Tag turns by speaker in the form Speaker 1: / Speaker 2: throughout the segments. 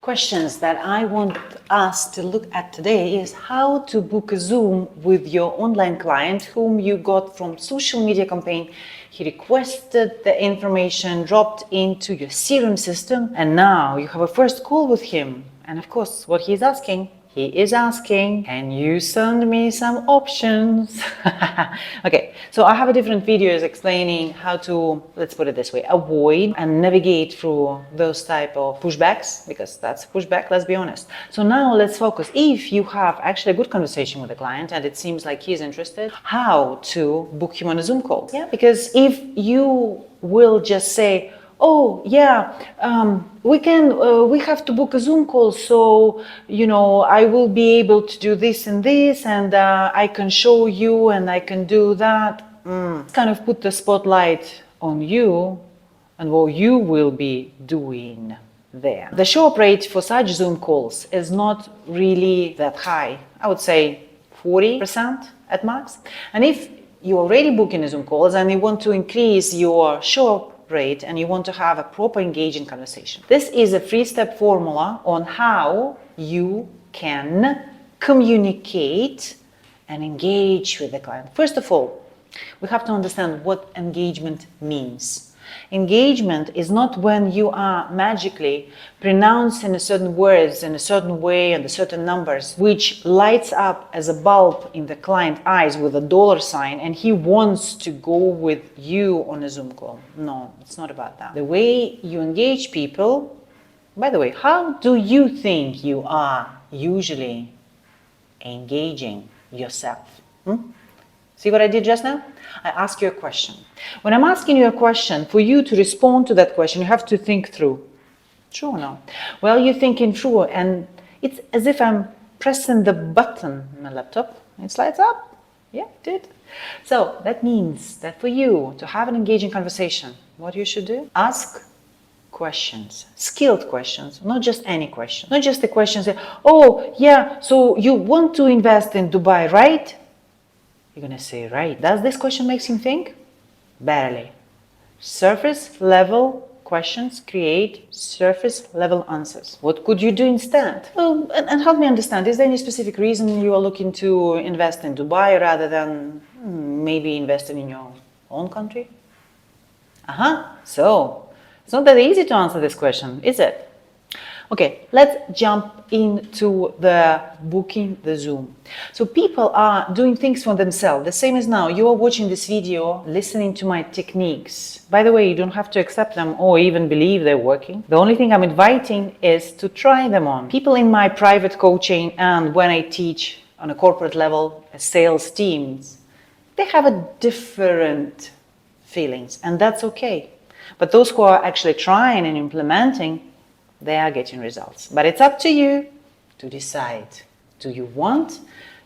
Speaker 1: Questions that I want us to look at today is how to book a Zoom with your online client whom you got from social media campaign. He requested the information, dropped into your CRM system, and now you have a first call with him. And of course, what he is asking, can you send me some options? Okay, so I have a different videos explaining how to, let's put it this way, avoid and navigate through those type of pushbacks, because that's a pushback, let's be honest. So now let's focus. If you have actually a good conversation with the client and it seems like he's interested, how to book him on a Zoom call. Yeah, because if you will just say, oh yeah, we have to book a Zoom call, so I will be able to do this and this, and I can show you and I can do that. Kind of put the spotlight on you and what you will be doing there. The show-up rate for such Zoom calls is not really that high. I would say 40% at max. And if you're already booking a Zoom calls and you want to increase your show-up rate and you want to have a proper engaging conversation, this is a 3-step formula on how you can communicate and engage with the client. First of all, we have to understand what engagement means. Engagement is not when you are magically pronouncing certain words in a certain way and the certain numbers, which lights up as a bulb in the client's eyes with a dollar sign, and he wants to go with you on a Zoom call. No, it's not about that. The way you engage people, by the way, how do you think you are usually engaging yourself? See what I did just now? I ask you a question. When I'm asking you a question, for you to respond to that question, you have to think through. True or no? Well, you're thinking through, and it's as if I'm pressing the button on my laptop. It lights up. Yeah, it did. So that means that for you to have an engaging conversation, what you should do? Ask questions, skilled questions, not just any question. Not just the questions that, oh, yeah, so you want to invest in Dubai, right? You're going to say, right. Does this question make him think? Barely. Surface level questions create surface level answers. What could you do instead? Well, and help me understand, is there any specific reason you are looking to invest in Dubai rather than maybe investing in your own country? So it's not that easy to answer this question, is it? Okay, let's jump into the booking the Zoom. So people are doing things for themselves. The same as now, you are watching this video, listening to my techniques. By the way, you don't have to accept them or even believe they're working. The only thing I'm inviting is to try them on. People in my private coaching and when I teach on a corporate level, sales teams, they have a different feelings, and that's okay. But those who are actually trying and implementing, they are getting results. But it's up to you to decide. Do you want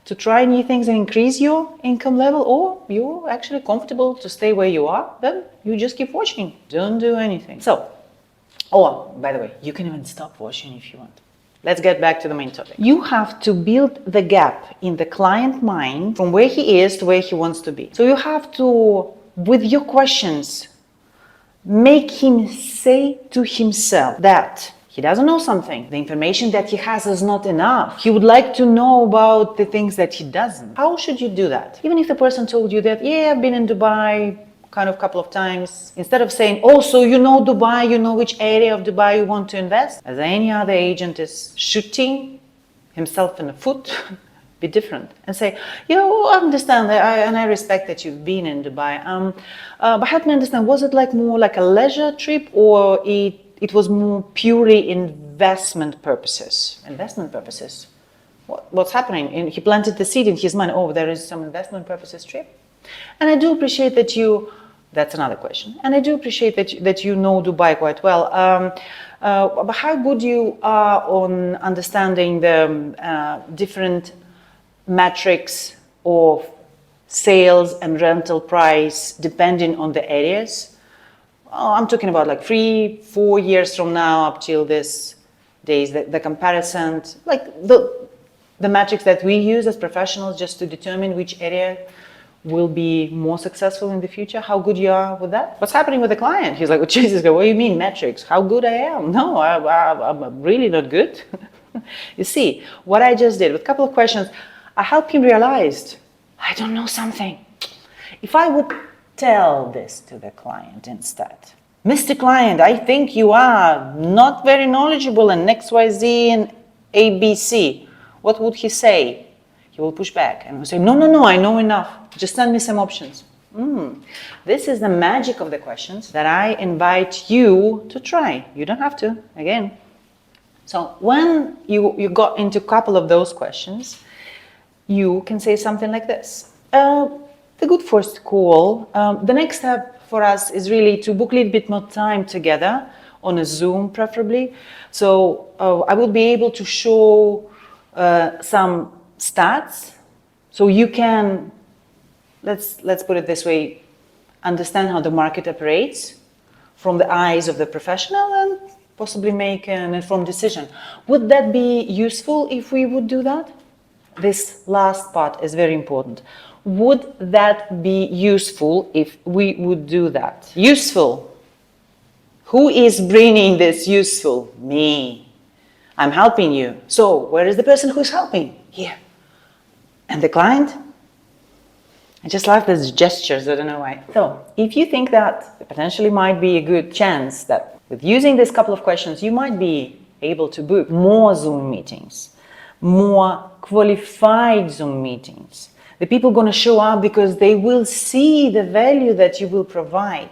Speaker 1: to try new things and increase your income level, or you're actually comfortable to stay where you are? Then you just keep watching. Don't do anything. So, or by the way, you can even stop watching if you want. Let's get back to the main topic. You have to build the gap in the client mind from where he is to where he wants to be. So you have to, with your questions, make him say to himself that he doesn't know something. The information that he has is not enough. He would like to know about the things that he doesn't. How should you do that? Even if the person told you that, yeah, I've been in Dubai kind of a couple of times, instead of saying, oh, so you know Dubai, you know which area of Dubai you want to invest, as any other agent is shooting himself in the foot, be different and say, I understand and I respect that you've been in Dubai. But help me understand, was it like more like a leisure trip, or it was more purely investment purposes? Investment purposes? What's happening? And he planted the seed in his mind, oh, there is some investment purposes trip. And I do appreciate that that's another question. And I do appreciate that you know Dubai quite well. But how good you are on understanding the different metrics of sales and rental price depending on the areas? I'm talking about like 3-4 years from now up till this days, the comparison, like the metrics that we use as professionals just to determine which area will be more successful in the future, how good you are with that. What's happening with the client? He's like, oh, Jesus, what do you mean metrics? How good I am? No, I'm really not good. You see, what I just did with a couple of questions, I helped him realize, I don't know something. If I would tell this to the client instead, Mr. Client, I think you are not very knowledgeable in XYZ and ABC, what would he say? He will push back and will say, no, I know enough. Just send me some options. This is the magic of the questions that I invite you to try. You don't have to, again. So when you got into a couple of those questions, you can say something like this. The good first call, the next step for us is really to book a little bit more time together on a Zoom preferably. So I will be able to show some stats, so you can, let's put it this way, understand how the market operates from the eyes of the professional and possibly make an informed decision. Would that be useful if we would do that? This last part is very important. Would that be useful if we would do that? Useful. Who is bringing this useful? Me. I'm helping you. So where is the person who's helping? Here. And the client? I just love these gestures, I don't know why. So if you think that potentially might be a good chance that with using this couple of questions, you might be able to book more Zoom meetings, more qualified Zoom meetings. The people are going to show up because they will see the value that you will provide.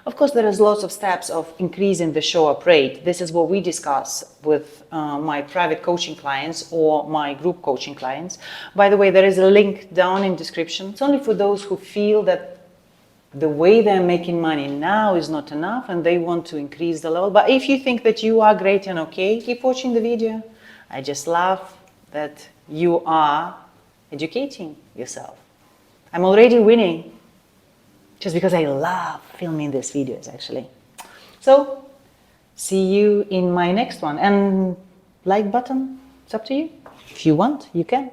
Speaker 1: Of course, there is lots of steps of increasing the show-up rate. This is what we discuss with my private coaching clients or my group coaching clients. By the way, there is a link down in description. It's only for those who feel that the way they're making money now is not enough and they want to increase the level. But if you think that you are great and okay, keep watching the video. I just love that you are educating yourself. I'm already winning just because I love filming these videos, actually. So, see you in my next one. And like button, it's up to you. If you want, you can.